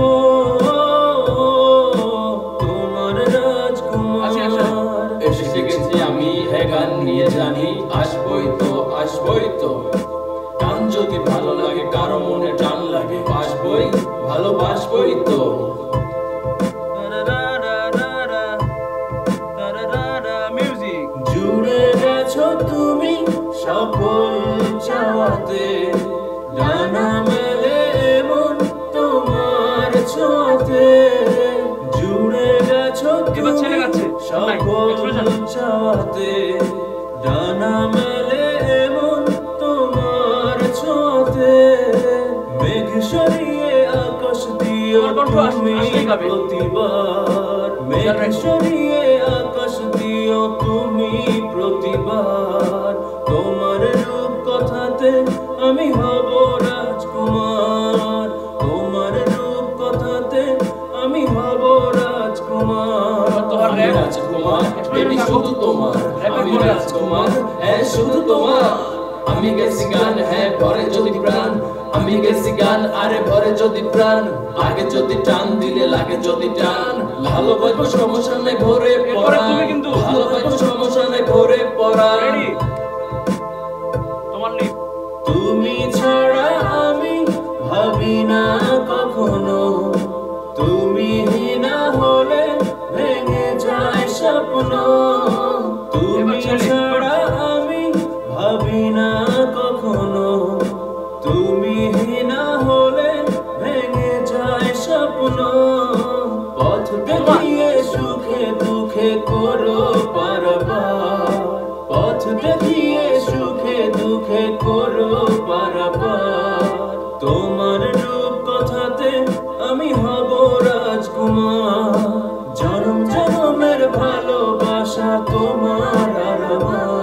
ও তোমার রাজকুমার। এসে গেছি আমি, হ্যাঁ গান নিয়ে জানি, আসবই তো আসবই তো। গান যদি ভালো লাগে, কারো মনে টান লাগে, বাসবই ভালোবাসবই তো। মিউজিক জুড়ে গেছো তুমি সকল চাওয়াতে, ডানা মেলে এমন তোমার ছোঁয়াতে। জুড়ে গেছো তুমি সকল চাওয়াতে, ডানা মেলে এমন তোমার ছোঁয়াতে। মেঘ সরিয়ে আকাশ দিও তুমি প্রতিবার, মেঘ সরিয়ে আকাশ দিও তুমি প্রতিবার। তোমার রূপ কথাতে আমি হব রাজকুমার, তোমার রূপ কথাতে আমি হব রাজকুমার। আমি রাজকুমার, বেবি শুধু তোমার। আমি রাজকুমার, হ্যাঁ শুধু তোমার। আমি গেছি গান, হ্যাঁ ভরে যদি প্রাণ। আমি গেছি গান, আরে ভরে যদি প্রাণ। লাগে যদি টান দিলে লাগে যদি টান। ভালোবাসবো সমস্যা নেই ভরে পড়া, ভালোবাসবো সমস্যা নেই ভরে পড়া। তুমি ছাড়া আমি ভাবি না কখনো, তুমি না হলে ভেঙে যায় স্বপ্ন। তুমি ছাড়া আমি ভাবি না কখনো, তুমি না হলে ভেঙে যায় স্বপ্ন। পথ দেখিয়ে সুখে দুঃখে করো পারাপার, পথ দেখিয়ে সুখে দুঃখে করো পারাপার। তোমার রূপ কথাতে আমি হব রাজকুমার, জনম জনমের ভালোবাসা তোমার আর আমার।